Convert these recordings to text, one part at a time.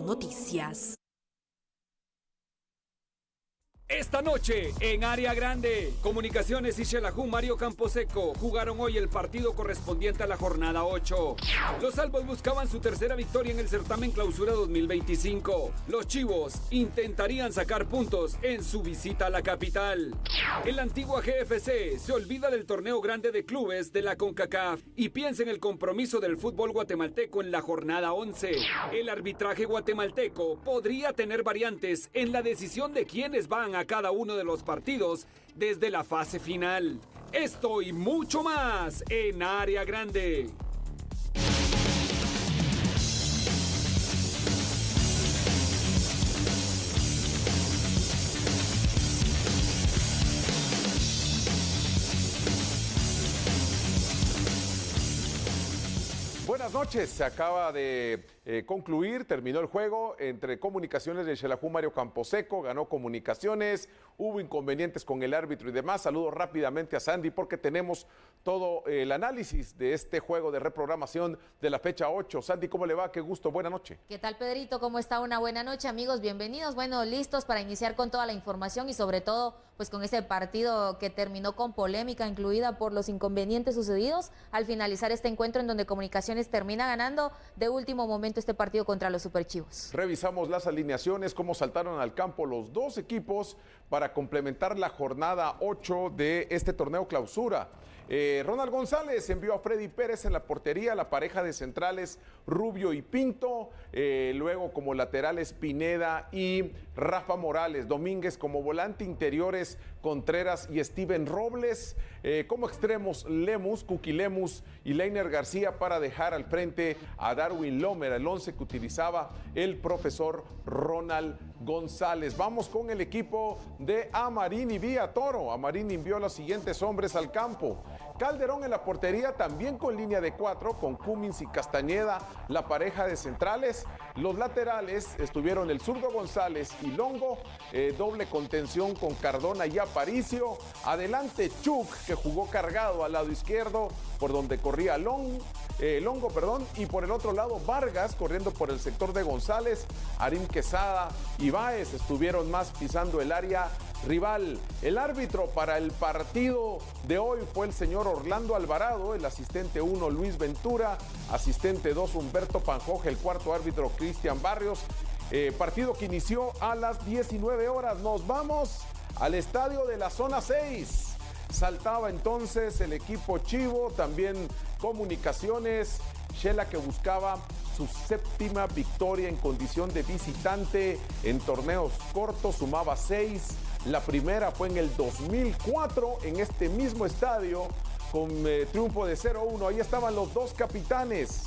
Noticias. Esta noche, en Área Grande, Comunicaciones y Xelajú Mario Camposeco jugaron hoy el partido correspondiente a la jornada 8. Los albos buscaban su tercera victoria en el certamen Clausura 2025. Los Chivos intentarían sacar puntos en su visita a la capital. El Antigua GFC se olvida del torneo grande de clubes de la CONCACAF y piensa en el compromiso del fútbol guatemalteco en la jornada 11. El arbitraje guatemalteco podría tener variantes en la decisión de quiénes van a cada uno de los partidos desde la fase final. Esto y mucho más en Área Grande. Buenas noches, se acaba de terminó el juego entre Comunicaciones de Xelajú Mario Camposeco, ganó Comunicaciones, hubo inconvenientes con el árbitro y demás. Saludo rápidamente a Sandy porque tenemos todo el análisis de este juego de reprogramación de la fecha 8. Sandy, ¿cómo le va? Qué gusto, buena noche. ¿Qué tal, Pedrito? ¿Cómo está? Una buena noche, amigos, bienvenidos. Bueno, listos para iniciar con toda la información y sobre todo pues con ese partido que terminó con polémica incluida por los inconvenientes sucedidos al finalizar este encuentro en donde Comunicaciones termina ganando de último momento este partido contra los Superchivos. Revisamos las alineaciones, cómo saltaron al campo los dos equipos para complementar la jornada 8 de este torneo Clausura. Ronald González envió a Freddy Pérez en la portería, la pareja de centrales Rubio y Pinto, luego como laterales Pineda y Rafa Morales, Domínguez como volante, interiores Contreras y Steven Robles, como extremos Lemus, Cookie Lemus y Leiner García para dejar al frente a Darwin Lomer, el 11 que utilizaba el profesor Ronald González. Vamos con el equipo de Amarini vía Toro. Amarini envió a los siguientes hombres al campo. Calderón en la portería, también con línea de 4, con Cummins y Castañeda, la pareja de centrales. Los laterales estuvieron el zurdo González y Longo, doble contención con Cardona y Aparicio. Adelante Chuck, que jugó cargado al lado izquierdo, por donde corría Longo, y por el otro lado Vargas, corriendo por el sector de González. Arim Quesada y Báez estuvieron más pisando el área rival. El árbitro para el partido de hoy fue el señor Orlando Alvarado, el asistente 1 Luis Ventura, asistente 2 Humberto Panjoja, el cuarto árbitro Cristian Barrios. Partido que inició a las 19 horas. Nos vamos al estadio de la zona 6. Saltaba entonces el equipo Chivo, también Comunicaciones, Xela que buscaba su séptima victoria en condición de visitante en torneos cortos, sumaba 6. La primera fue en el 2004 en este mismo estadio con triunfo de 0-1. Ahí estaban los dos capitanes,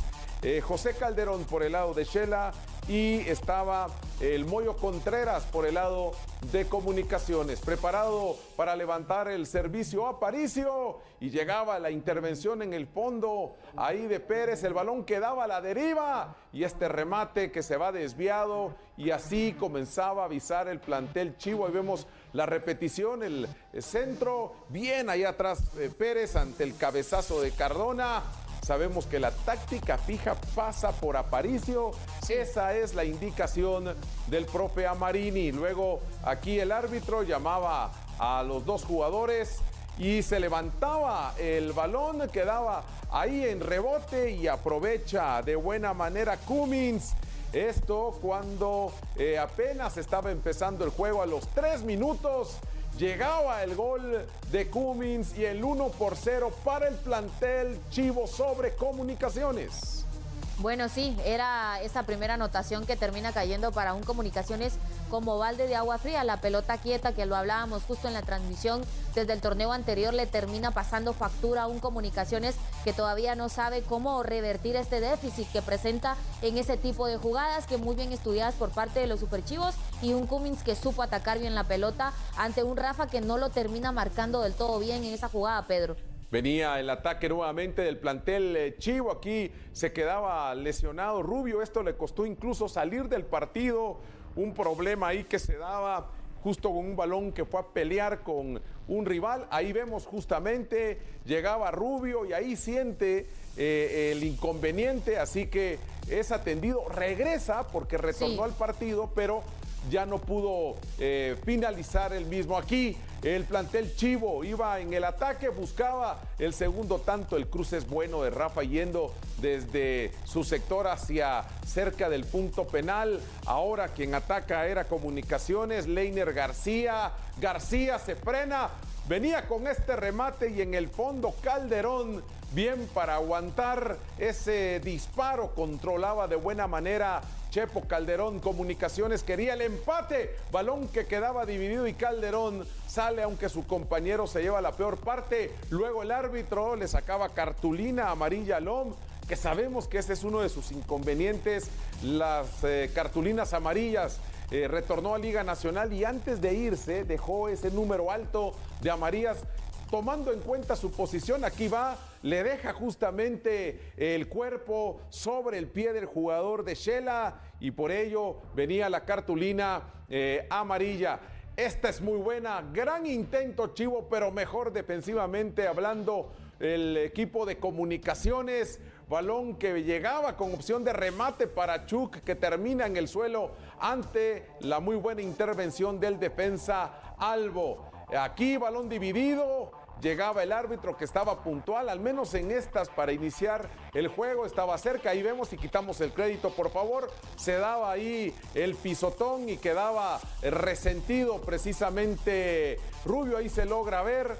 José Calderón por el lado de Xela y estaba el Moyo Contreras por el lado de Comunicaciones, preparado para levantar el servicio a Aparicio, y llegaba la intervención en el fondo ahí de Pérez, el balón quedaba a la deriva y este remate que se va desviado, y así comenzaba a avisar el plantel Chivo. Ahí vemos la repetición, el centro, bien allá atrás Pérez ante el cabezazo de Cardona. Sabemos que la táctica fija pasa por Aparicio. Esa es la indicación del profe Amarini. Luego aquí el árbitro llamaba a los dos jugadores y se levantaba el balón, quedaba ahí en rebote y aprovecha de buena manera Cummins. Esto cuando apenas estaba empezando el juego, a los 3 minutos. Llegaba el gol de Cummins y el 1-0 para el plantel Chivo sobre Comunicaciones. Bueno, sí, era esa primera anotación que termina cayendo para un Comunicaciones como balde de agua fría. La pelota quieta, que lo hablábamos justo en la transmisión desde el torneo anterior, le termina pasando factura a un Comunicaciones que todavía no sabe cómo revertir este déficit que presenta en ese tipo de jugadas, que muy bien estudiadas por parte de los Superchivos, y un Cummins que supo atacar bien la pelota ante un Rafa que no lo termina marcando del todo bien en esa jugada, Pedro. Venía el ataque nuevamente del plantel Chivo. Aquí se quedaba lesionado Rubio. Esto le costó incluso salir del partido. Un problema ahí que se daba justo con un balón que fue a pelear con un rival. Ahí vemos justamente, llegaba Rubio y ahí siente el inconveniente, así que es atendido, regresa porque retornó al partido, pero ya no pudo finalizar el mismo. Aquí el plantel chivo iba en el ataque, buscaba el segundo tanto. El cruce es bueno de Rafa yendo desde su sector hacia cerca del punto penal. Ahora quien ataca era Comunicaciones, Leiner García. García se frena, venía con este remate y en el fondo Calderón, bien para aguantar ese disparo, controlaba de buena manera Chepo Calderón. Comunicaciones quería el empate, balón que quedaba dividido y Calderón sale aunque su compañero se lleva la peor parte. Luego el árbitro le sacaba cartulina amarilla a Lom, que sabemos que ese es uno de sus inconvenientes, las cartulinas amarillas. Retornó a Liga Nacional y antes de irse dejó ese número alto de amarillas. Tomando en cuenta su posición, aquí va, le deja justamente el cuerpo sobre el pie del jugador de Shela y por ello venía la cartulina amarilla. Esta es muy buena, gran intento Chivo, pero mejor defensivamente hablando el equipo de Comunicaciones. Balón que llegaba con opción de remate para Chuck, que termina en el suelo ante la muy buena intervención del defensa Albo. Aquí balón dividido, llegaba el árbitro que estaba puntual, al menos en estas para iniciar el juego, estaba cerca. Ahí vemos y quitamos el crédito, por favor. Se daba ahí el pisotón y quedaba resentido precisamente Rubio, ahí se logra ver,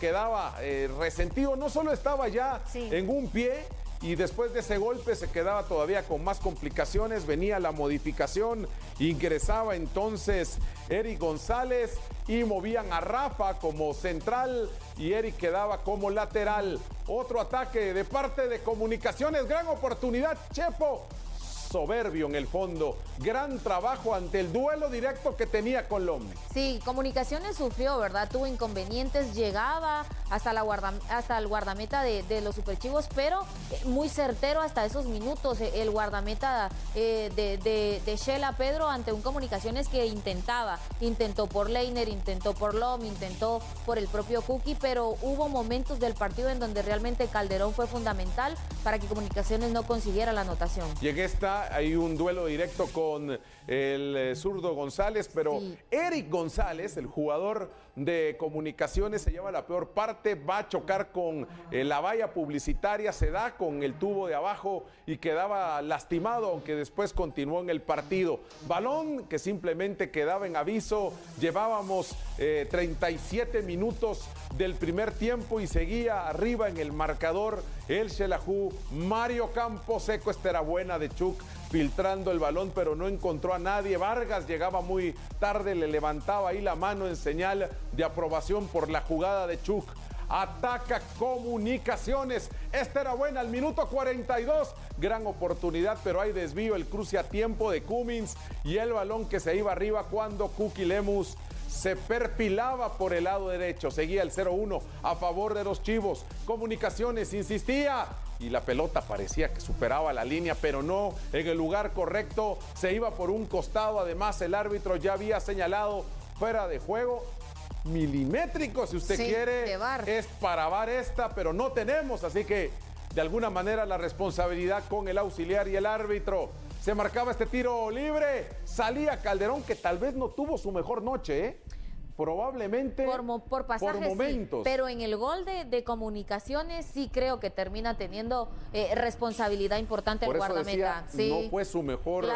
quedaba resentido, no solo estaba ya en un pie, y después de ese golpe se quedaba todavía con más complicaciones. Venía la modificación, ingresaba entonces Eric González y movían a Rafa como central y Eric quedaba como lateral. Otro ataque de parte de Comunicaciones, gran oportunidad, Chepo. Soberbio en el fondo, gran trabajo ante el duelo directo que tenía con Lom. Sí, Comunicaciones sufrió, ¿verdad? Tuvo inconvenientes, llegaba hasta el guardameta de los Superchivos, pero muy certero hasta esos minutos. El guardameta de Shela Pedro ante un Comunicaciones que intentó por Leiner, intentó por Lom, intentó por el propio Cookie, pero hubo momentos del partido en donde realmente Calderón fue fundamental para que Comunicaciones no consiguiera la anotación. Hay un duelo directo con el zurdo González, pero Eric González, el jugador de Comunicaciones, se lleva la peor parte, va a chocar con la valla publicitaria, se da con el tubo de abajo y quedaba lastimado, aunque después continuó en el partido. Balón que simplemente quedaba en aviso, llevábamos 37 minutos del primer tiempo y seguía arriba en el marcador el Xelajú. Mario Camposeco, esta era buena de Chuck, filtrando el balón, pero no encontró a nadie. Vargas llegaba muy tarde, le levantaba ahí la mano en señal de aprobación por la jugada de Chuck. Ataca Comunicaciones, esta era buena al minuto 42, gran oportunidad, pero hay desvío, el cruce a tiempo de Cummins y el balón que se iba arriba cuando Cookie Lemus se perfilaba por el lado derecho. Seguía el 0-1 a favor de los Chivos. Comunicaciones insistía y la pelota parecía que superaba la línea, pero no en el lugar correcto. Se iba por un costado. Además, el árbitro ya había señalado fuera de juego. Milimétrico, si usted quiere, es para VAR esta, pero no tenemos. Así que, de alguna manera, la responsabilidad con el auxiliar y el árbitro. Se marcaba este tiro libre, salía Calderón, que tal vez no tuvo su mejor noche, probablemente por pasajes, por momentos. Sí, pero en el gol de Comunicaciones sí creo que termina teniendo responsabilidad importante el guardameta. No fue su mejor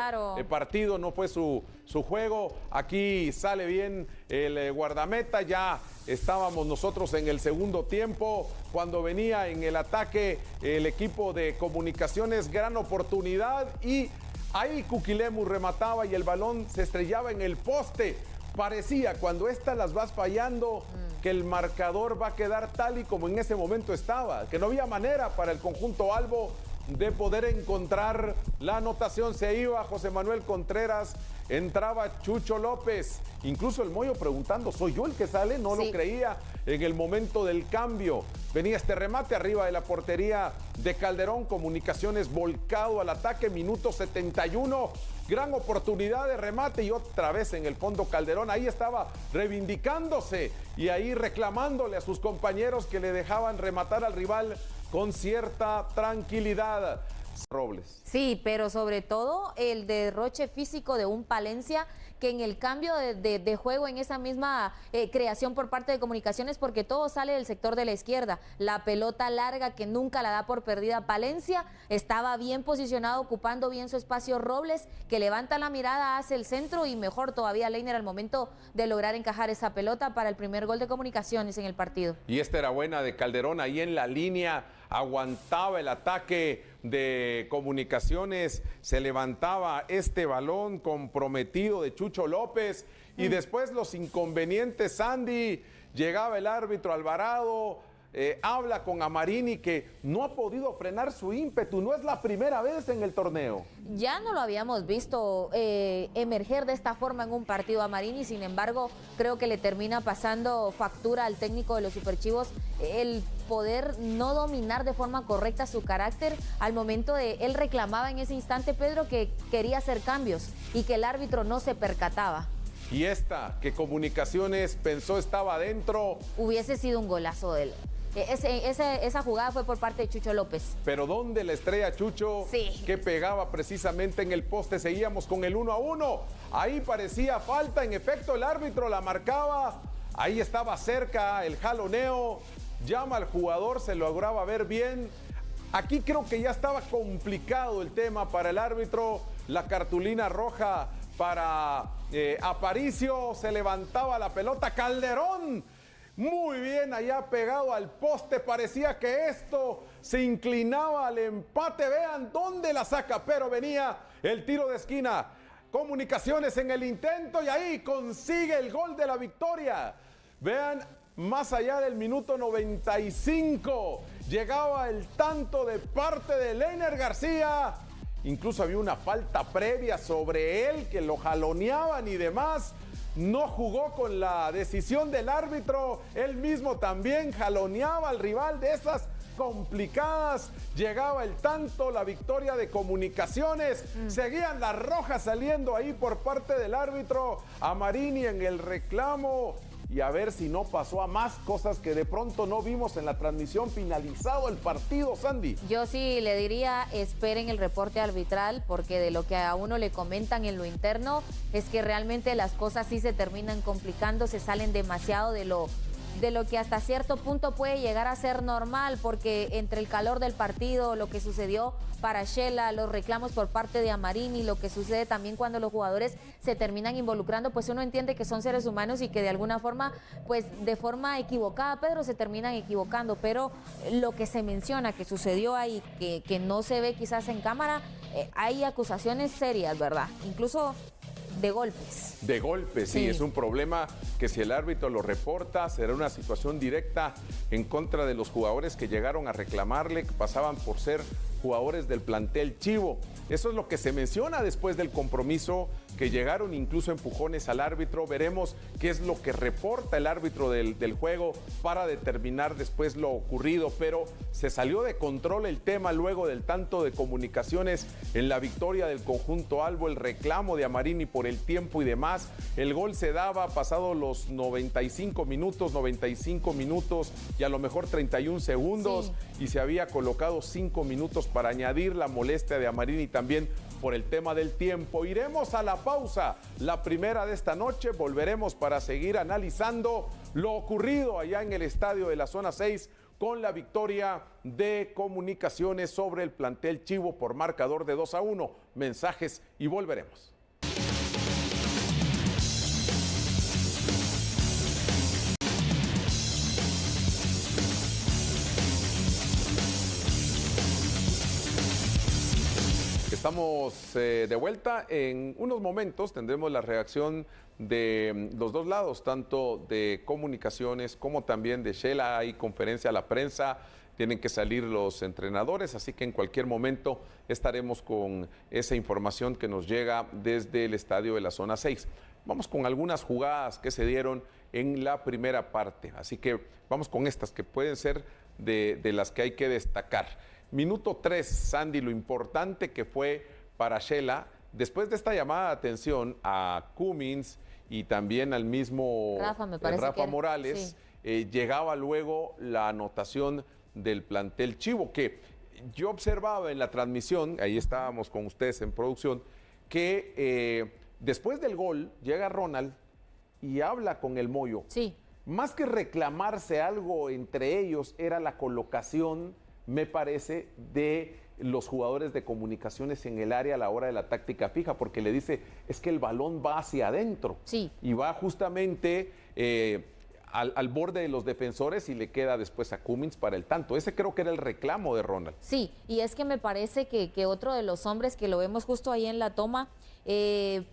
partido, no fue su juego. Aquí sale bien el guardameta, ya estábamos nosotros en el segundo tiempo, cuando venía en el ataque el equipo de Comunicaciones, gran oportunidad y ahí Cookie Lemus remataba y el balón se estrellaba en el poste. Parecía, cuando estas las vas fallando, que el marcador va a quedar tal y como en ese momento estaba, que no había manera para el conjunto Albo de poder encontrar la anotación. Se iba José Manuel Contreras, entraba Chucho López. Incluso el Moyo preguntando, ¿soy yo el que sale? No lo creía en el momento del cambio. Venía este remate arriba de la portería de Calderón. Comunicaciones volcado al ataque, minuto 71. Gran oportunidad de remate y otra vez en el fondo Calderón. Ahí estaba reivindicándose y ahí reclamándole a sus compañeros que le dejaban rematar al rival con cierta tranquilidad. Robles. Sí, pero sobre todo el derroche físico de un Palencia que en el cambio de juego, en esa misma creación por parte de Comunicaciones, porque todo sale del sector de la izquierda, la pelota larga que nunca la da por perdida Palencia, estaba bien posicionado, ocupando bien su espacio Robles, que levanta la mirada, hace el centro y mejor todavía Leiner al momento de lograr encajar esa pelota para el primer gol de Comunicaciones en el partido. Y esta era buena de Calderón, ahí en la línea, aguantaba el ataque de Comunicaciones, se levantaba este balón comprometido de Chucho López y después los inconvenientes. Sandy, llegaba el árbitro Alvarado, habla con Amarini que no ha podido frenar su ímpetu, no es la primera vez en el torneo. Ya no lo habíamos visto emerger de esta forma en un partido Amarini, sin embargo creo que le termina pasando factura al técnico de los Superchivos el poder no dominar de forma correcta su carácter al momento de, él reclamaba en ese instante, Pedro, que quería hacer cambios y que el árbitro no se percataba. Y esta, que Comunicaciones pensó estaba adentro. Hubiese sido un golazo de él. Esa jugada fue por parte de Chucho López. Pero ¿dónde la estrella Chucho? Sí. Que pegaba precisamente en el poste. Seguíamos con el 1-1. Ahí parecía falta. En efecto, el árbitro la marcaba. Ahí estaba cerca el jaloneo. Llama al jugador, se lograba ver bien. Aquí creo que ya estaba complicado el tema para el árbitro. La cartulina roja para Aparicio. Se levantaba la pelota. Calderón. Muy bien, allá pegado al poste, parecía que esto se inclinaba al empate. Vean dónde la saca, pero venía el tiro de esquina. Comunicaciones en el intento y ahí consigue el gol de la victoria. Vean, más allá del minuto 95, llegaba el tanto de parte de Leiner García. Incluso había una falta previa sobre él que lo jaloneaban y demás. No jugó con la decisión del árbitro, él mismo también jaloneaba al rival de esas complicadas. Llegaba el tanto, la victoria de Comunicaciones. Seguían las rojas saliendo ahí por parte del árbitro. Amarini en el reclamo. Y a ver si no pasó a más cosas que de pronto no vimos en la transmisión finalizado el partido, Sandy. Yo sí le diría, esperen el reporte arbitral, porque de lo que a uno le comentan en lo interno es que realmente las cosas sí se terminan complicando, se salen demasiado de lo que hasta cierto punto puede llegar a ser normal, porque entre el calor del partido, lo que sucedió para Shela, los reclamos por parte de Amarini, lo que sucede también cuando los jugadores se terminan involucrando, pues uno entiende que son seres humanos y que de alguna forma, pues de forma equivocada, Pedro, se terminan equivocando, pero lo que se menciona que sucedió ahí, que no se ve quizás en cámara, hay acusaciones serias, ¿verdad? Incluso de golpes. De golpes, sí, es un problema que si el árbitro lo reporta, será una situación directa en contra de los jugadores que llegaron a reclamarle, que pasaban por ser jugadores del plantel Chivo. Eso es lo que se menciona después del compromiso, que llegaron incluso empujones al árbitro. Veremos qué es lo que reporta el árbitro del juego para determinar después lo ocurrido, pero se salió de control el tema luego del tanto de Comunicaciones en la victoria del conjunto albo, el reclamo de Amarini por el tiempo y demás. El gol se daba pasado los 95 minutos y a lo mejor 31 segundos y se había colocado 5 minutos para añadir. La molestia de Amarini también por el tema del tiempo. Iremos a la pausa, la primera de esta noche. Volveremos para seguir analizando lo ocurrido allá en el estadio de la zona 6 con la victoria de Comunicaciones sobre el plantel Chivo por marcador de 2-1. Mensajes y volveremos. Estamos de vuelta. En unos momentos tendremos la reacción de los dos lados, tanto de Comunicaciones como también de Shela. Hay conferencia a la prensa tienen que salir los entrenadores, así que en cualquier momento estaremos con esa información que nos llega desde el estadio de la zona 6. Vamos con algunas jugadas que se dieron en la primera parte, así que vamos con estas que pueden ser de las que hay que destacar. Minuto 3, Sandy, lo importante que fue para Shela, después de esta llamada de atención a Cummins y también al mismo Rafa Morales, sí. Llegaba luego la anotación del plantel Chivo, que yo observaba en la transmisión, ahí estábamos con ustedes en producción, que después del gol llega Ronald y habla con el Moyo. Sí. Más que reclamarse algo entre ellos, era la colocación, me parece, de los jugadores de comunicaciones en el área a la hora de la táctica fija, porque le dice, es que el balón va hacia adentro. Sí. Y va justamente al borde de los defensores y le queda después a Cummins para el tanto. Ese creo que era el reclamo de Ronald. Sí, y es que me parece que otro de los hombres que lo vemos justo ahí en la toma,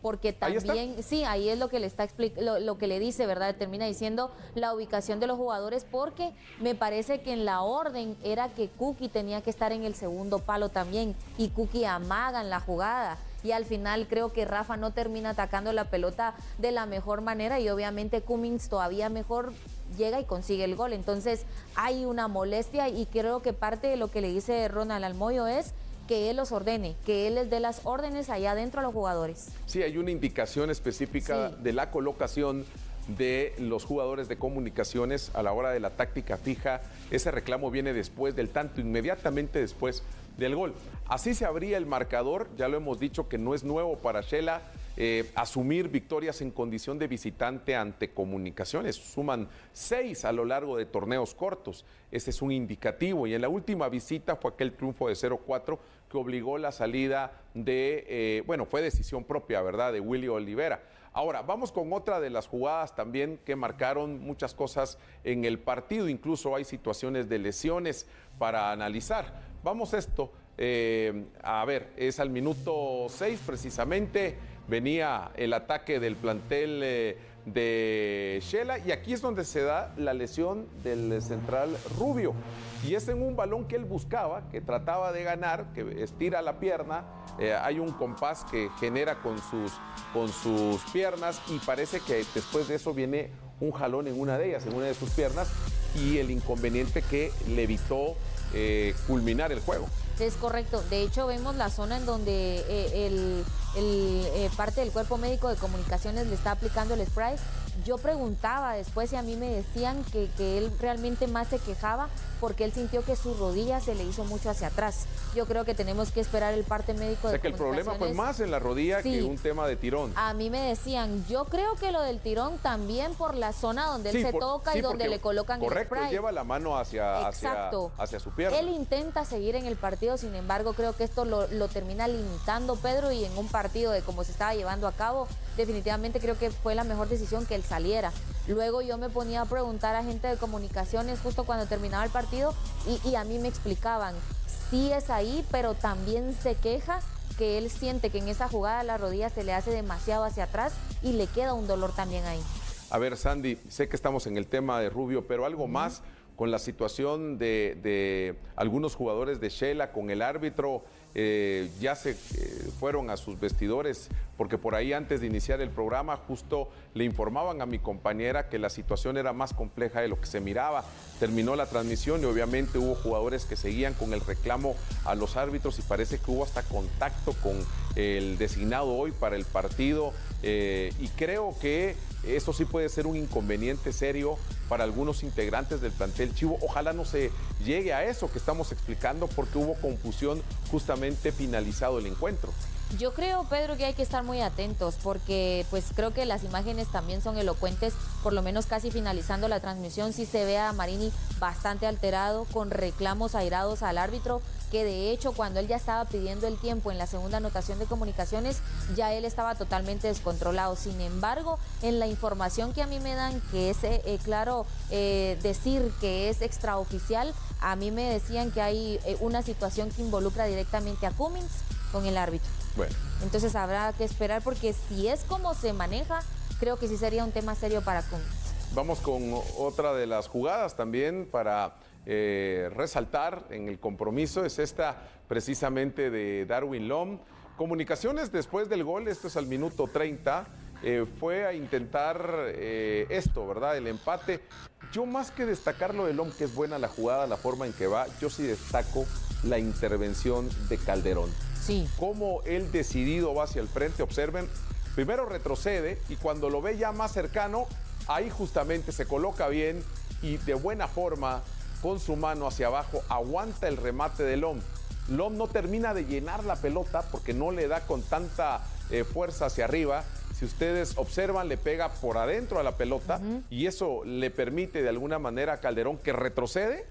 porque también, sí, ahí es lo que le está lo que le dice, ¿verdad? Termina diciendo la ubicación de los jugadores, porque me parece que en la orden era que Cookie tenía que estar en el segundo palo también, y Cookie amaga en la jugada. Y al final creo que Rafa no termina atacando la pelota de la mejor manera, y obviamente Cummins todavía mejor llega y consigue el gol. Entonces hay una molestia, y creo que parte de lo que le dice Ronald al Moyo es que él los ordene, que él les dé las órdenes allá adentro a los jugadores. Sí, hay una indicación específica de la colocación de los jugadores de comunicaciones a la hora de la táctica fija. Ese reclamo viene después del tanto, inmediatamente después del gol. Así se abría el marcador, ya lo hemos dicho que no es nuevo para Shela asumir victorias en condición de visitante ante Comunicaciones. Suman 6 a lo largo de torneos cortos. Ese es un indicativo. Y en la última visita fue aquel triunfo de 0-4 que obligó la salida de, fue decisión propia, ¿verdad?, de Willy Olivera. Ahora, vamos con otra de las jugadas también que marcaron muchas cosas en el partido. Incluso hay situaciones de lesiones para analizar. Vamos esto, a ver, es al minuto 6 precisamente, venía el ataque del plantel de Shela, y aquí es donde se da la lesión del central Rubio. Y es en un balón que él buscaba, que trataba de ganar, que estira la pierna, hay un compás que genera con sus piernas, y parece que después de eso viene un jalón en una de ellas, en una de sus piernas, y el inconveniente que le evitó culminar el juego. Es correcto. De hecho, vemos la zona en donde parte del cuerpo médico de comunicaciones le está aplicando el spray. Yo preguntaba después y a mí me decían que él realmente más se quejaba porque él sintió que su rodilla se le hizo mucho hacia atrás. Yo creo que tenemos que esperar el parte médico de comunicaciones. O sea, que el problema fue más en la rodilla que un tema de tirón. A mí me decían, yo creo que lo del tirón también por la zona donde él se toca y donde le colocan el spray. Correcto, lleva la mano hacia su pierna. Él intenta seguir en el partido, sin embargo, creo que esto lo termina limitando, Pedro, y en un partido de cómo se estaba llevando a cabo, definitivamente creo que fue la mejor decisión que él saliera. Luego yo me ponía a preguntar a gente de comunicaciones justo cuando terminaba el partido y a mí me explicaban, sí es ahí, pero también se queja que él siente que en esa jugada la rodilla se le hace demasiado hacia atrás y le queda un dolor también ahí. A ver, Sandy, sé que estamos en el tema de Rubio, pero algo más con la situación de algunos jugadores de Shela con el árbitro. Ya se fueron a sus vestidores, porque por ahí antes de iniciar el programa justo le informaban a mi compañera que la situación era más compleja de lo que se miraba. Terminó la transmisión y obviamente hubo jugadores que seguían con el reclamo a los árbitros, y parece que hubo hasta contacto con el designado hoy para el partido, y creo que eso sí puede ser un inconveniente serio para algunos integrantes del plantel Chivo. Ojalá no se llegue a eso que estamos explicando, porque hubo confusión justamente finalizado el encuentro. Yo creo, Pedro, que hay que estar muy atentos, porque pues creo que las imágenes también son elocuentes. Por lo menos casi finalizando la transmisión sí se ve a Marini bastante alterado, con reclamos airados al árbitro, que de hecho cuando él ya estaba pidiendo el tiempo en la segunda anotación de comunicaciones, ya él estaba totalmente descontrolado. Sin embargo, en la información que a mí me dan, que es decir que es extraoficial, a mí me decían que hay una situación que involucra directamente a Cummins con el árbitro. Bueno. Entonces habrá que esperar, porque si es como se maneja, creo que sí sería un tema serio para Cummins. Vamos con otra de las jugadas también para resaltar en el compromiso. Es esta precisamente de Darwin Lom. Comunicaciones después del gol, esto es al minuto 30, fue a intentar esto, ¿verdad? El empate. Yo más que destacar lo de Lom, que es buena la jugada, la forma en que va, yo sí destaco la intervención de Calderón. Sí. Cómo él decidido va hacia el frente, observen, primero retrocede y cuando lo ve ya más cercano, ahí justamente se coloca bien y de buena forma, con su mano hacia abajo, aguanta el remate de Lom. Lom no termina de llenar la pelota porque no le da con tanta fuerza hacia arriba. Si ustedes observan, le pega por adentro a la pelota y eso le permite de alguna manera a Calderón que retrocede,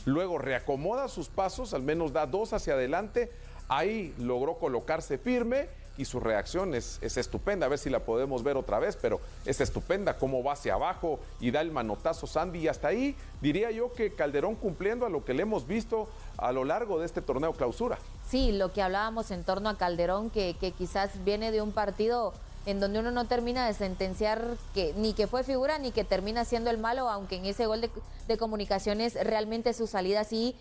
luego reacomoda sus pasos, al menos da 2 hacia adelante, ahí logró colocarse firme y su reacción es estupenda. A ver si la podemos ver otra vez, pero es estupenda cómo va hacia abajo y da el manotazo Sandy. Y hasta ahí diría yo que Calderón cumpliendo a lo que le hemos visto a lo largo de este torneo clausura. Sí, lo que hablábamos en torno a Calderón, que quizás viene de un partido en donde uno no termina de sentenciar ni que fue figura ni que termina siendo el malo, aunque en ese gol de Comunicaciones realmente su salida sí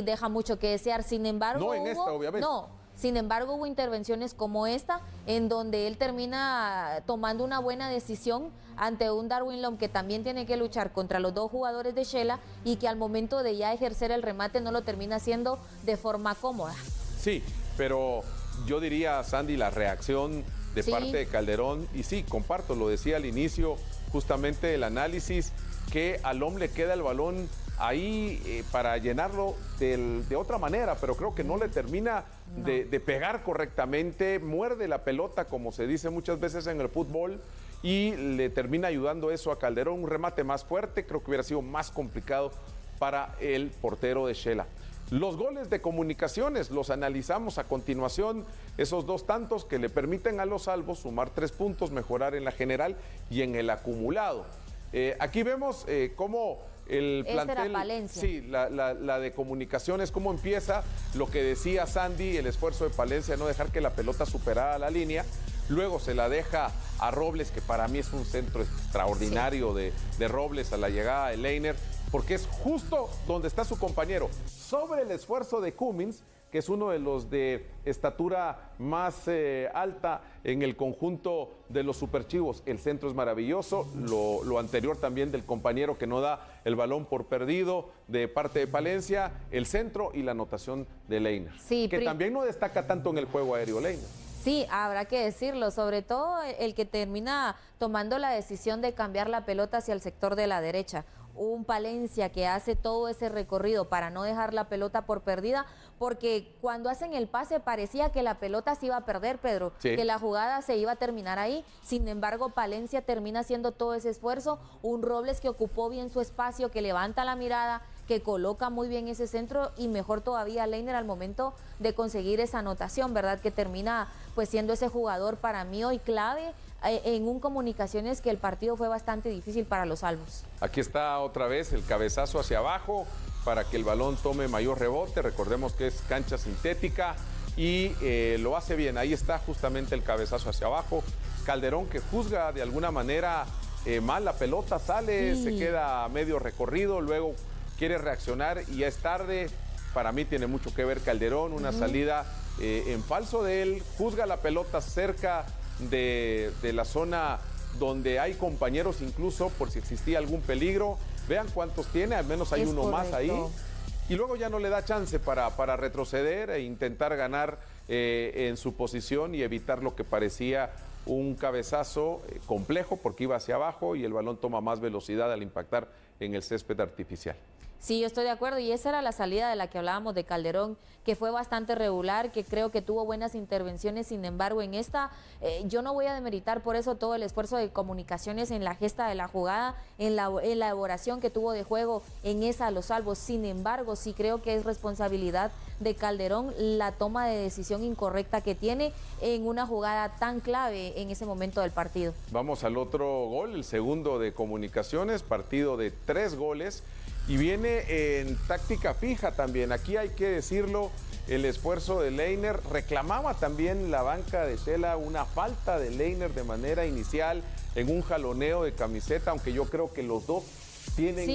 deja mucho que desear. Sin embargo, no en esta, obviamente. No. Sin embargo, hubo intervenciones como esta, en donde él termina tomando una buena decisión ante un Darwin Lom que también tiene que luchar contra los 2 jugadores de Shela y que al momento de ya ejercer el remate no lo termina haciendo de forma cómoda. Sí, pero yo diría, Sandy, la reacción de parte de Calderón, y sí, comparto, lo decía al inicio, justamente el análisis, que a Lom le queda el balón ahí para llenarlo de otra manera, pero creo que no le termina de pegar correctamente, muerde la pelota, como se dice muchas veces en el fútbol, y le termina ayudando eso a Calderón. Un remate más fuerte, creo que hubiera sido más complicado para el portero de Shela. Los goles de Comunicaciones los analizamos a continuación, esos 2 tantos que le permiten a los salvos sumar 3 puntos, mejorar en la general y en el acumulado. Aquí vemos cómo el plantel, era Palencia. Sí, la de Comunicaciones, cómo empieza, lo que decía Sandy, el esfuerzo de Palencia, no dejar que la pelota superara la línea, luego se la deja a Robles, que para mí es un centro extraordinario de Robles a la llegada de Leiner, porque es justo donde está su compañero, sobre el esfuerzo de Cummins, que es uno de los de estatura más alta en el conjunto de los superchivos. El centro es maravilloso, lo anterior también del compañero que no da el balón por perdido de parte de Palencia, el centro y la anotación de Leiner, sí, que también no destaca tanto en el juego aéreo Leiner. Sí, habrá que decirlo, sobre todo el que termina tomando la decisión de cambiar la pelota hacia el sector de la derecha. Un Palencia que hace todo ese recorrido para no dejar la pelota por perdida, porque cuando hacen el pase parecía que la pelota se iba a perder, Pedro, que la jugada se iba a terminar ahí. Sin embargo, Palencia termina haciendo todo ese esfuerzo, un Robles que ocupó bien su espacio, que levanta la mirada, que coloca muy bien ese centro, y mejor todavía Leiner al momento de conseguir esa anotación, ¿verdad? Que termina pues siendo ese jugador para mí hoy clave en un Comunicaciones que el partido fue bastante difícil para los salvos. Aquí está otra vez el cabezazo hacia abajo para que el balón tome mayor rebote. Recordemos que es cancha sintética y lo hace bien. Ahí está justamente el cabezazo hacia abajo. Calderón, que juzga de alguna manera mal la pelota, sale, se queda a medio recorrido, luego quiere reaccionar y ya es tarde. Para mí tiene mucho que ver Calderón, una salida en falso de él, juzga la pelota cerca de la zona donde hay compañeros, incluso por si existía algún peligro. Vean cuántos tiene, al menos hay uno más ahí. Y luego ya no le da chance para retroceder e intentar ganar en su posición y evitar lo que parecía un cabezazo complejo, porque iba hacia abajo y el balón toma más velocidad al impactar en el césped artificial. Sí, yo estoy de acuerdo, y esa era la salida de la que hablábamos de Calderón, que fue bastante regular, que creo que tuvo buenas intervenciones. Sin embargo, en esta yo no voy a demeritar por eso todo el esfuerzo de Comunicaciones en la gesta de la jugada, en la elaboración que tuvo de juego en esa a los salvos. Sin embargo, sí creo que es responsabilidad de Calderón la toma de decisión incorrecta que tiene en una jugada tan clave en ese momento del partido. Vamos al otro gol, el segundo de Comunicaciones, partido de 3 goles. y viene en táctica fija también. Aquí hay que decirlo, el esfuerzo de Leiner. Reclamaba también la banca de Shela una falta de Leiner de manera inicial en un jaloneo de camiseta, aunque yo creo que los dos tienen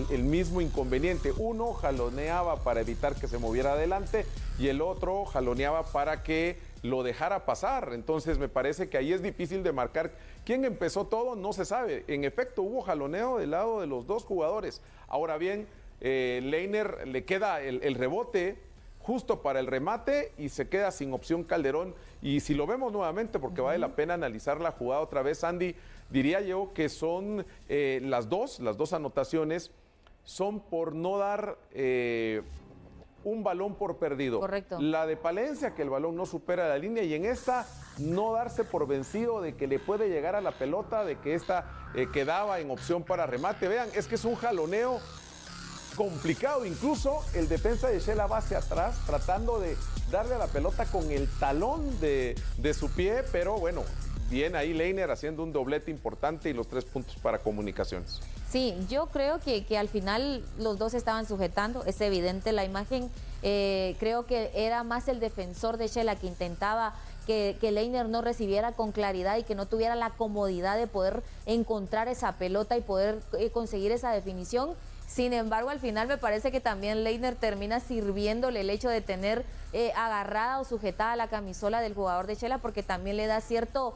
el mismo inconveniente. Uno jaloneaba para evitar que se moviera adelante y el otro jaloneaba para que lo dejara pasar. Entonces me parece que ahí es difícil de marcar quién empezó todo, no se sabe. En efecto, hubo jaloneo del lado de los dos jugadores. Ahora bien, Leiner le queda el rebote justo para el remate y se queda sin opción Calderón. Y si lo vemos nuevamente, porque vale la pena analizar la jugada otra vez, Andy, diría yo que son las dos anotaciones son por no dar un balón por perdido. Correcto. La de Palencia, que el balón no supera la línea, y en esta no darse por vencido de que le puede llegar a la pelota, de que esta quedaba en opción para remate. Vean, es que es un jaloneo complicado. Incluso el defensa de Shela va hacia atrás tratando de darle a la pelota con el talón de su pie, pero bueno, bien ahí Leiner haciendo un doblete importante y los 3 puntos para Comunicaciones. Sí, yo creo que al final los dos estaban sujetando, es evidente la imagen. Creo que era más el defensor de Shela que intentaba que Leiner no recibiera con claridad y que no tuviera la comodidad de poder encontrar esa pelota y poder conseguir esa definición. Sin embargo, al final me parece que también Leiner termina sirviéndole el hecho de tener agarrada o sujetada la camisola del jugador de Shela, porque también le da cierto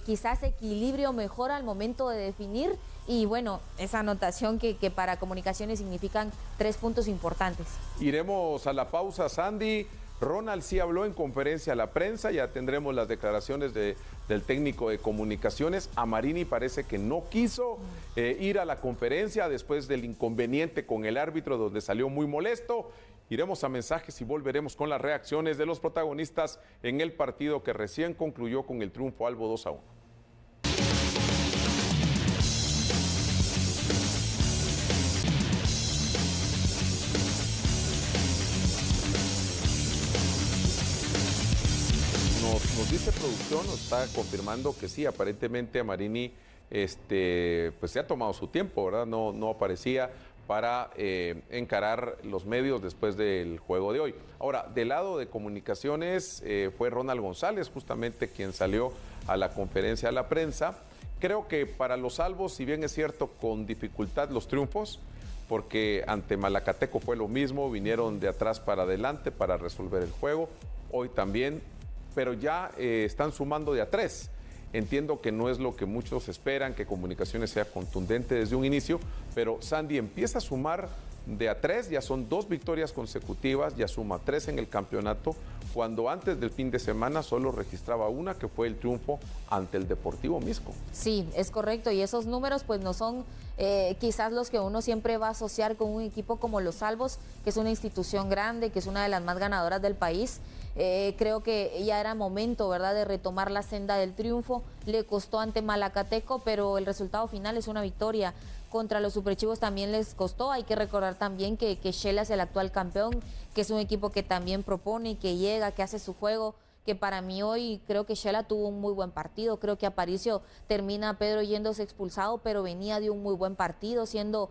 quizás equilibrio mejor al momento de definir. Y bueno, esa anotación que para Comunicaciones significan 3 puntos importantes. Iremos a la pausa, Sandy. Ronald sí habló en conferencia a la prensa, ya tendremos las declaraciones del técnico de Comunicaciones. Amarini parece que no quiso ir a la conferencia después del inconveniente con el árbitro, donde salió muy molesto. Iremos a mensajes y volveremos con las reacciones de los protagonistas en el partido que recién concluyó con el triunfo Albo 2-1. Nos dice producción, nos está confirmando que sí, aparentemente Amarini pues se ha tomado su tiempo, ¿verdad? No aparecía para encarar los medios después del juego de hoy. Ahora, del lado de Comunicaciones fue Ronald González justamente quien salió a la conferencia de la prensa. Creo que para los Albos, si bien es cierto con dificultad los triunfos, porque ante Malacateco fue lo mismo, vinieron de atrás para adelante para resolver el juego, hoy también, pero ya están sumando de a 3. Entiendo que no es lo que muchos esperan, que Comunicaciones sea contundente desde un inicio, pero Sandy empieza a sumar de a 3, ya son 2 victorias consecutivas, ya suma 3 en el campeonato, cuando antes del fin de semana solo registraba una, que fue el triunfo ante el Deportivo Misco. Sí, es correcto, y esos números pues no son quizás los que uno siempre va a asociar con un equipo como los Albos, que es una institución grande, que es una de las más ganadoras del país. Creo que ya era momento, ¿verdad?, de retomar la senda del triunfo. Le costó ante Malacateco, pero el resultado final es una victoria. Contra los Superchivos también les costó. Hay que recordar también que Shela es el actual campeón, que es un equipo que también propone, que llega, que hace su juego, que para mí hoy creo que Shela tuvo un muy buen partido. Creo que Aparicio termina Pedro yéndose expulsado, pero venía de un muy buen partido, siendo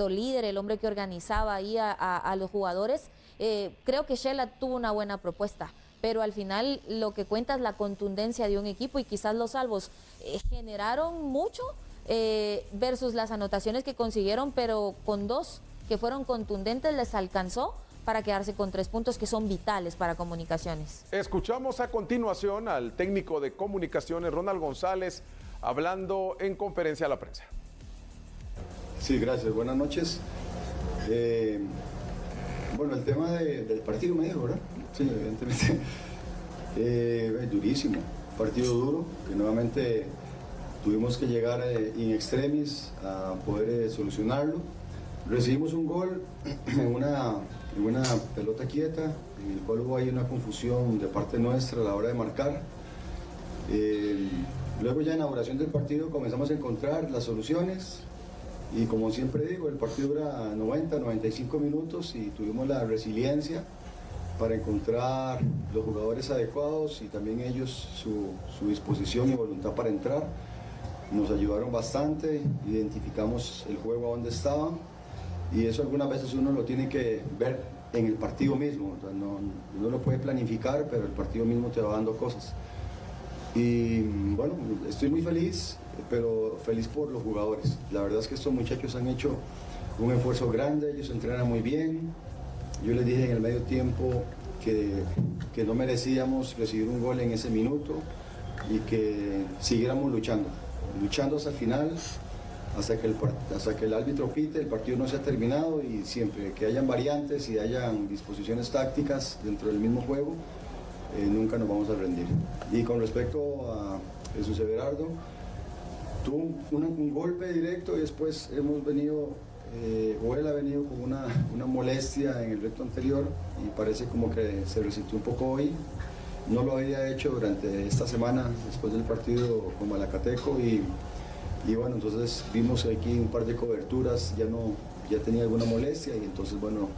líder, el hombre que organizaba ahí a los jugadores. Creo que Shela tuvo una buena propuesta, pero al final lo que cuenta es la contundencia de un equipo, y quizás los Albos generaron mucho versus las anotaciones que consiguieron, pero con 2 que fueron contundentes les alcanzó para quedarse con 3 puntos que son vitales para Comunicaciones. Escuchamos a continuación al técnico de Comunicaciones, Ronald González, hablando en conferencia a la prensa. Sí, gracias. Buenas noches. Bueno, el tema del partido me dijo, ¿verdad? Sí, evidentemente. Es durísimo, partido duro, que nuevamente tuvimos que llegar in extremis a poder solucionarlo. Recibimos un gol en una pelota quieta, en el cual hubo ahí una confusión de parte nuestra a la hora de marcar. Luego ya en la inauguración del partido comenzamos a encontrar las soluciones. Y como siempre digo, el partido dura 90, 95 minutos y tuvimos la resiliencia para encontrar los jugadores adecuados y también ellos su disposición y voluntad para entrar. Nos ayudaron bastante, identificamos el juego a dónde estaba y eso algunas veces uno lo tiene que ver en el partido mismo. O sea, uno lo puede planificar, pero el partido mismo te va dando cosas. Y bueno, estoy muy feliz, pero feliz por los jugadores. La verdad es que estos muchachos han hecho un esfuerzo grande, ellos entrenan muy bien. Yo les dije en el medio tiempo que no merecíamos recibir un gol en ese minuto y que siguiéramos luchando hasta el final, hasta que el árbitro pite. El partido no se ha terminado y siempre que hayan variantes y hayan disposiciones tácticas dentro del mismo juego, nunca nos vamos a rendir. Y con respecto a Jesús Everardo, tuvo un golpe directo y después hemos venido, o él ha venido con una molestia en el recto anterior y parece como que se resintió un poco hoy. No lo había hecho durante esta semana después del partido con Malacateco y bueno, entonces vimos aquí un par de coberturas, ya tenía alguna molestia y entonces bueno,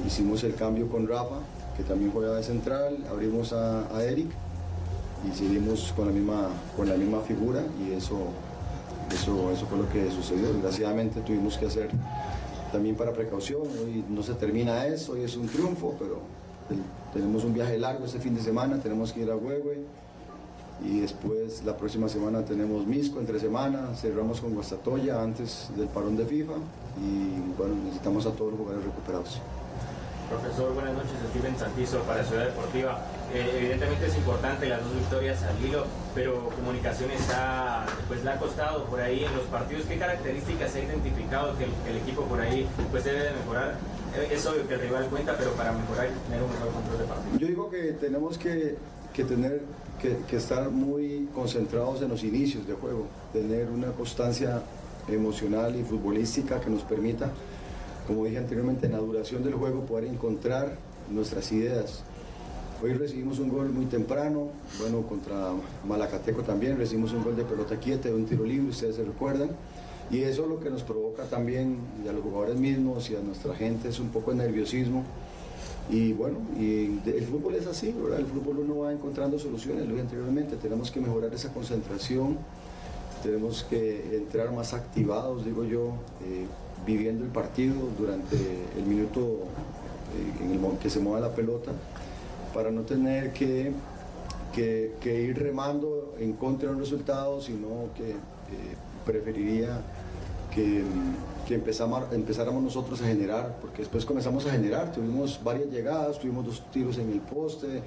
hicimos el cambio con Rafa, que también juega de central, abrimos a Eric y seguimos con la misma figura y eso fue lo que sucedió. Desgraciadamente tuvimos que hacer también para precaución. Hoy no se termina eso, hoy es un triunfo, pero tenemos un viaje largo este fin de semana, tenemos que ir a Huehue y después la próxima semana tenemos Misco entre semana, cerramos con Guastatoya antes del parón de FIFA y bueno, necesitamos a todos los jugadores recuperados. Profesor, buenas noches, Steven Santizo para Ciudad Deportiva. Evidentemente es importante las 2 victorias al hilo, pero Comunicaciones le ha costado por ahí en los partidos. ¿Qué características se ha identificado que el equipo por ahí pues debe de mejorar? Es obvio que el rival cuenta, pero para mejorar tener un mejor control de partido. Yo digo que tenemos que estar muy concentrados en los inicios de juego, tener una constancia emocional y futbolística que nos permita, como dije anteriormente, en la duración del juego poder encontrar nuestras ideas. Hoy recibimos un gol muy temprano, bueno, contra Malacateco también recibimos un gol de pelota quieta, de un tiro libre, ustedes se recuerdan, y eso es lo que nos provoca también, y a los jugadores mismos y a nuestra gente, es un poco de nerviosismo. Y bueno, el fútbol es así, ¿verdad? El fútbol uno va encontrando soluciones, lo dije anteriormente, tenemos que mejorar esa concentración, tenemos que entrar más activados, digo yo, viviendo el partido durante el minuto en el que se mueva la pelota, para no tener que ir remando en contra de un resultado, sino que preferiría que empezáramos nosotros a generar, porque después comenzamos a generar, tuvimos varias llegadas, tuvimos 2 tiros en el poste,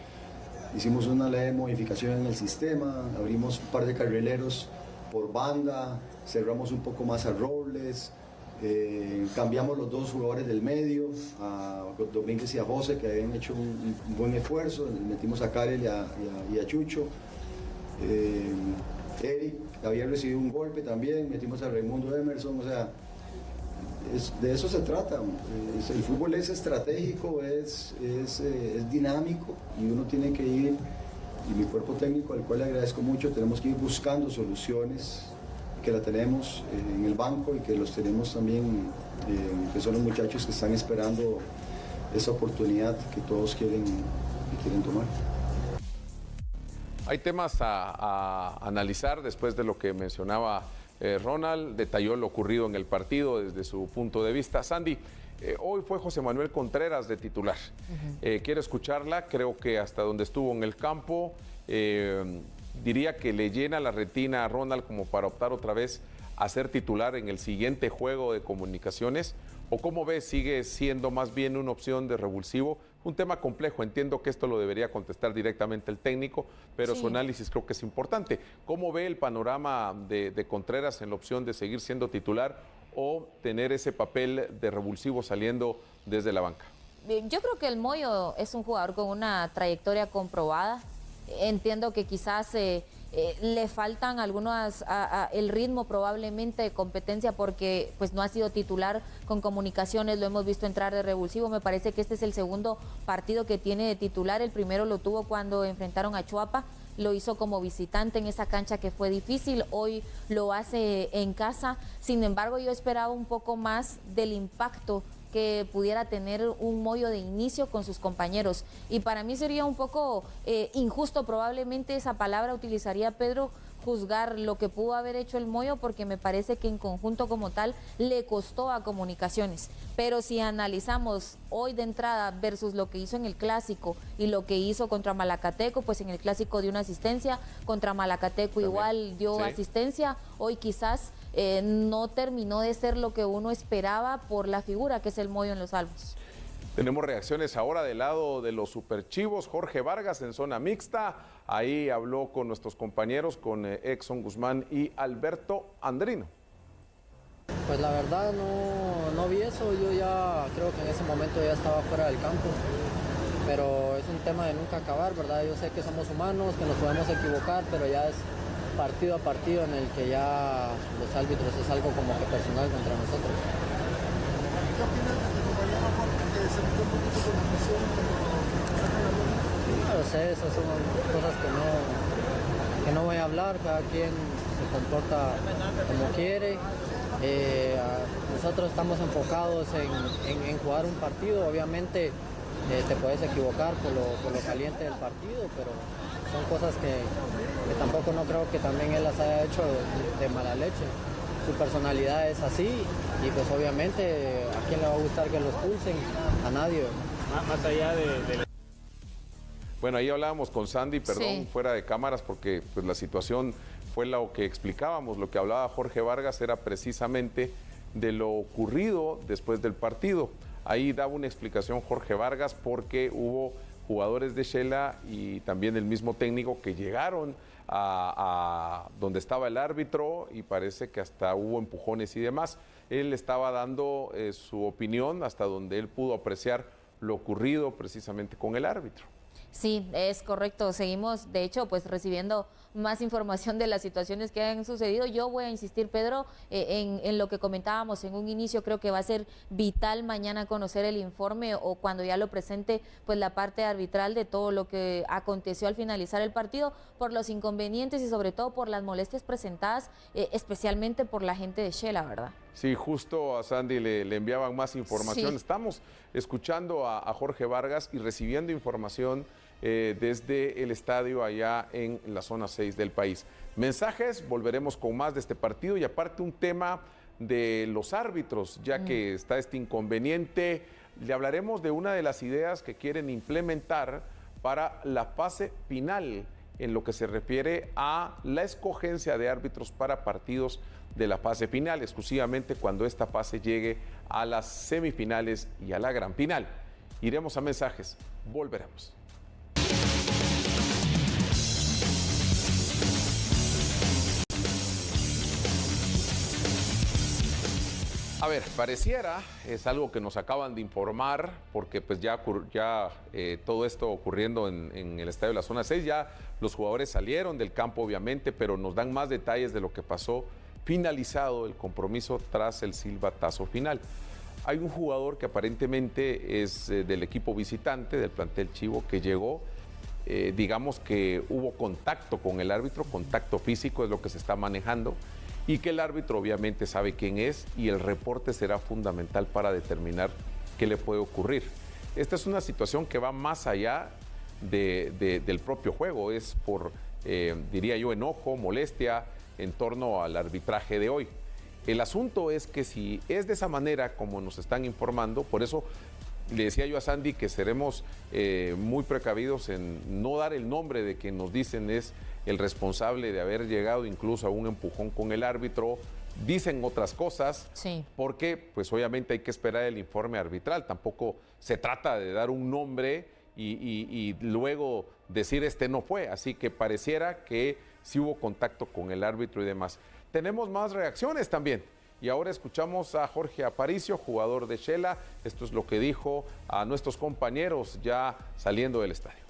hicimos una leve modificación en el sistema, abrimos un par de carrileros por banda, cerramos un poco más a Robles, cambiamos los 2 jugadores del medio, a Domínguez y a José, que habían hecho un buen esfuerzo, metimos a Karel y a Chucho. Eric había recibido un golpe también, metimos a Raimundo Emerson, o sea, de eso se trata. El fútbol es estratégico, es dinámico y uno tiene que ir, y mi cuerpo técnico, al cual le agradezco mucho, tenemos que ir buscando soluciones, que la tenemos en el banco y que los tenemos también, que son los muchachos que están esperando esa oportunidad que todos quieren tomar. Hay temas a analizar después de lo que mencionaba Ronald, detalló lo ocurrido en el partido desde su punto de vista. Sandy, hoy fue José Manuel Contreras de titular. Quiero escucharla, creo que hasta donde estuvo en el campo, diría que le llena la retina a Ronald como para optar otra vez a ser titular en el siguiente juego de Comunicaciones. ¿O cómo ves, sigue siendo más bien una opción de revulsivo? Un tema complejo, entiendo que esto lo debería contestar directamente el técnico, pero sí, su análisis creo que es importante. ¿Cómo ve el panorama de Contreras en la opción de seguir siendo titular o tener ese papel de revulsivo saliendo desde la banca? Yo creo que el Moyo es un jugador con una trayectoria comprobada. Entiendo que quizás le faltan algunas, el ritmo probablemente de competencia porque pues no ha sido titular con Comunicaciones, lo hemos visto entrar de revulsivo. Me parece que este es el segundo partido que tiene de titular. El primero lo tuvo cuando enfrentaron a Chuapa, lo hizo como visitante en esa cancha que fue difícil, hoy lo hace en casa. Sin embargo, yo esperaba un poco más del impacto que pudiera tener un Moyo de inicio con sus compañeros, y para mí sería un poco injusto, probablemente esa palabra utilizaría Pedro, juzgar lo que pudo haber hecho el Moyo, porque me parece que en conjunto como tal le costó a Comunicaciones. Pero si analizamos hoy de entrada versus lo que hizo en el Clásico y lo que hizo contra Malacateco, pues en el Clásico dio una asistencia, contra Malacateco también igual dio asistencia, hoy quizás no terminó de ser lo que uno esperaba por la figura que es el Moyo en los salvos. Tenemos reacciones ahora del lado de los superchivos. Jorge Vargas en zona mixta, ahí habló con nuestros compañeros, con Exxon Guzmán y Alberto Andrino. Pues la verdad no vi eso, yo ya creo que en ese momento ya estaba fuera del campo, pero es un tema de nunca acabar, ¿verdad? Yo sé que somos humanos, que nos podemos equivocar, pero ya es partido a partido en el que ya los árbitros es algo como que personal contra nosotros. ¿Qué opinas de tu compañero Jorge, que se metió un poquito con la presión cuando sacan la bola? No lo sé, esas son cosas que no voy a hablar, cada quien se comporta como quiere. Nosotros estamos enfocados en jugar un partido, obviamente te puedes equivocar por lo caliente del partido, pero son cosas que tampoco no creo que también él las haya hecho de mala leche. Su personalidad es así y pues obviamente a quién le va a gustar que lo expulsen, a nadie. Más allá de... Bueno, ahí hablábamos con Sandy, fuera de cámaras, porque pues, la situación fue lo que explicábamos, lo que hablaba Jorge Vargas era precisamente de lo ocurrido después del partido. Ahí daba una explicación Jorge Vargas porque hubo jugadores de Shela y también el mismo técnico que llegaron a donde estaba el árbitro y parece que hasta hubo empujones y demás. Él estaba dando su opinión hasta donde él pudo apreciar lo ocurrido precisamente con el árbitro. Sí, es correcto. Seguimos, de hecho, pues recibiendo más información de las situaciones que han sucedido. Yo voy a insistir, Pedro, en lo que comentábamos en un inicio. Creo que va a ser vital mañana conocer el informe o cuando ya lo presente, pues la parte arbitral de todo lo que aconteció al finalizar el partido, por los inconvenientes y sobre todo por las molestias presentadas, especialmente por la gente de Shela, ¿verdad? Sí, justo a Sandy le enviaban más información. Sí. Estamos escuchando a Jorge Vargas y recibiendo información desde el estadio allá en la zona 6 del país. Mensajes, volveremos con más de este partido y aparte un tema de los árbitros, ya que está este inconveniente. Le hablaremos de una de las ideas que quieren implementar para la fase final en lo que se refiere a la escogencia de árbitros para partidos de la fase final, exclusivamente cuando esta fase llegue a las semifinales y a la gran final. Iremos a mensajes, volveremos. A ver, pareciera, es algo que nos acaban de informar, porque pues ya todo esto ocurriendo en el estadio de la zona 6, ya los jugadores salieron del campo obviamente, pero nos dan más detalles de lo que pasó finalizado el compromiso tras el silbatazo final. Hay un jugador que aparentemente es del equipo visitante, del plantel Chivo, que llegó, digamos que hubo contacto con el árbitro, contacto físico es lo que se está manejando, y que el árbitro obviamente sabe quién es y el reporte será fundamental para determinar qué le puede ocurrir. Esta es una situación que va más allá del propio juego, es por, diría yo, enojo, molestia en torno al arbitraje de hoy. El asunto es que si es de esa manera como nos están informando, por eso le decía yo a Sandy que seremos muy precavidos en no dar el nombre de quien nos dicen es el responsable de haber llegado incluso a un empujón con el árbitro. Dicen otras cosas, sí, porque pues obviamente hay que esperar el informe arbitral. Tampoco se trata de dar un nombre y luego decir este no fue. Así que pareciera que sí hubo contacto con el árbitro y demás. Tenemos más reacciones también. Y ahora escuchamos a Jorge Aparicio, jugador de Shela. Esto es lo que dijo a nuestros compañeros ya saliendo del estadio.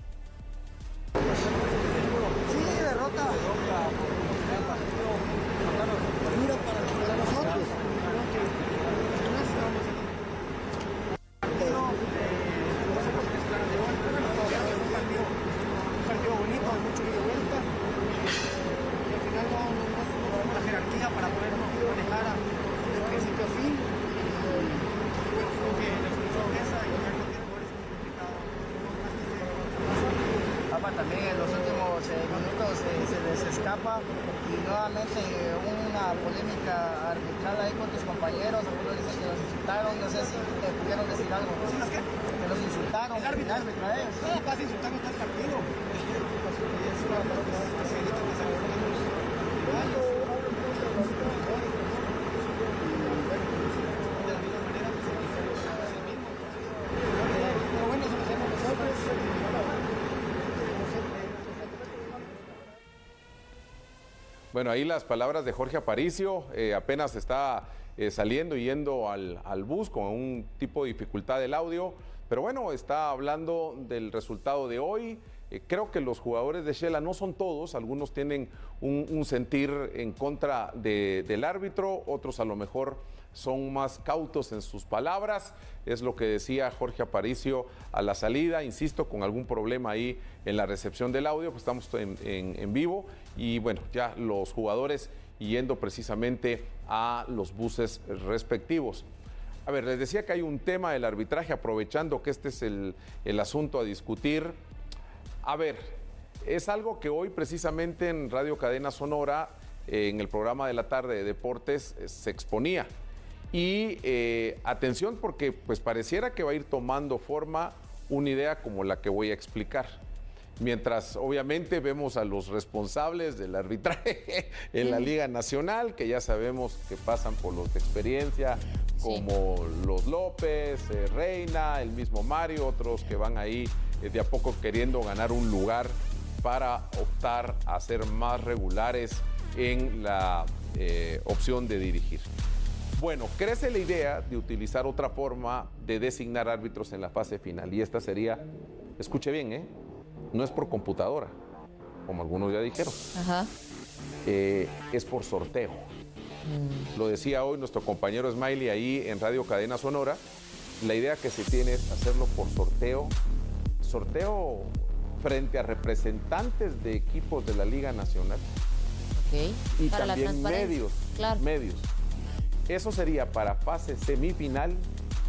Sí, derrota. Dura para nosotros. Pero nosotros es claro de gol. Todavía es un partido bonito, mucho ida y vuelta. Y al final no tenemos la jerarquía para poder manejar de principio a fin. Yo creo que la expulsión esa y ya cualquier gol es muy complicado. También en los últimos minutos se les escapa y nuevamente una polémica arbitral ahí con tus compañeros, algunos dicen que los insultaron, no sé si te pudieron decir algo. Que los insultaron, el árbitro a ellos. No, casi insultaron todo el partido. Es una cosa que se dice que se jugando de la misma manera que se hace el mismo. Pero bueno, eso lo hacemos nosotros. Bueno, ahí las palabras de Jorge Aparicio, apenas está saliendo y yendo al bus con un tipo de dificultad del audio, pero bueno, está hablando del resultado de hoy. Creo que los jugadores de Shela no son todos, algunos tienen un sentir en contra del árbitro, otros a lo mejor son más cautos en sus palabras, es lo que decía Jorge Aparicio a la salida, insisto, con algún problema ahí en la recepción del audio, pues estamos en vivo y bueno, ya los jugadores yendo precisamente a los buses respectivos. A ver, les decía que hay un tema del arbitraje, aprovechando que este es el asunto a discutir. A ver, es algo que hoy precisamente en Radio Cadena Sonora, en el programa de la tarde de deportes, se exponía. Y atención porque pues pareciera que va a ir tomando forma una idea como la que voy a explicar. Mientras obviamente vemos a los responsables del arbitraje en la Liga Nacional, que ya sabemos que pasan por los de experiencia, como los López, Reina, el mismo Mario, otros que van ahí de a poco queriendo ganar un lugar para optar a ser más regulares en la opción de dirigir. Bueno, crece la idea de utilizar otra forma de designar árbitros en la fase final y esta sería, escuche bien, no es por computadora, como algunos ya dijeron. Ajá. Es por sorteo. Lo decía hoy nuestro compañero Smiley ahí en Radio Cadena Sonora. La idea que se tiene es hacerlo por sorteo frente a representantes de equipos de la Liga Nacional. Okay. Y para también medios. Eso sería para fase semifinal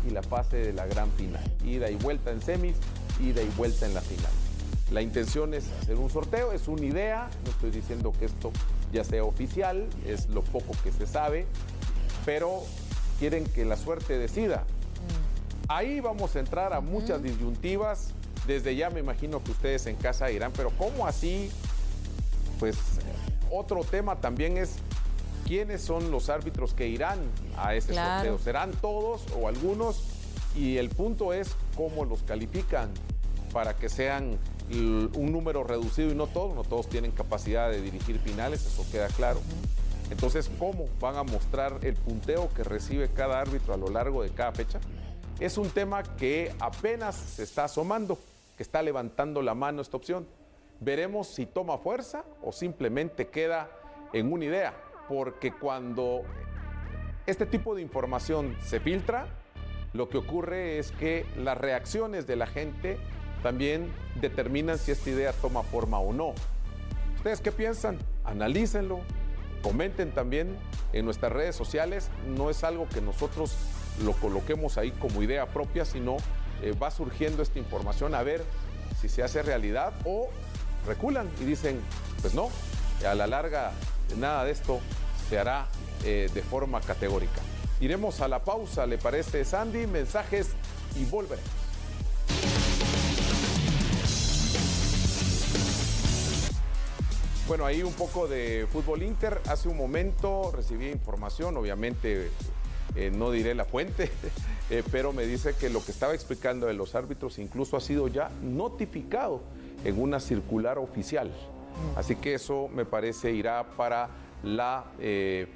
y la fase de la gran final. Ida y vuelta en semis, ida y vuelta en la final. La intención es hacer un sorteo, es una idea, no estoy diciendo que esto ya sea oficial, es lo poco que se sabe, pero quieren que la suerte decida. Ahí vamos a entrar a muchas disyuntivas. Desde ya me imagino que ustedes en casa dirán, pero ¿cómo así? Pues otro tema también es quiénes son los árbitros que irán a ese sorteo. ¿Serán todos o algunos? Y el punto es cómo los califican para que sean un número reducido y no todos tienen capacidad de dirigir finales, eso queda claro. Entonces, ¿cómo van a mostrar el punteo que recibe cada árbitro a lo largo de cada fecha? Es un tema que apenas se está asomando, que está levantando la mano esta opción. Veremos si toma fuerza o simplemente queda en una idea, porque cuando este tipo de información se filtra, lo que ocurre es que las reacciones de la gente también determinan si esta idea toma forma o no. ¿Ustedes qué piensan? Analícenlo, comenten también en nuestras redes sociales. No es algo que nosotros lo coloquemos ahí como idea propia, sino va surgiendo esta información a ver si se hace realidad o reculan y dicen, pues no, a la larga nada de esto se hará de forma categórica. Iremos a la pausa, ¿le parece, Sandy? Mensajes y volveremos. Bueno, ahí un poco de fútbol Inter. Hace un momento recibí información, obviamente no diré la fuente, pero me dice que lo que estaba explicando de los árbitros incluso ha sido ya notificado en una circular oficial. Así que eso me parece irá para la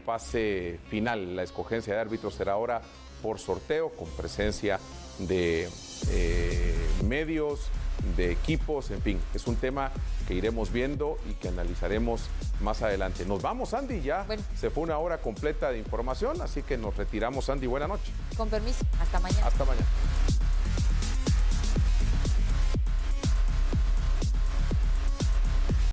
fase final. La escogencia de árbitros será ahora por sorteo, con presencia de medios, de equipos, en fin, es un tema que iremos viendo y que analizaremos más adelante. Nos vamos, Andy, ya se fue una hora completa de información, así que nos retiramos, Andy, buena noche. Con permiso, hasta mañana. Hasta mañana.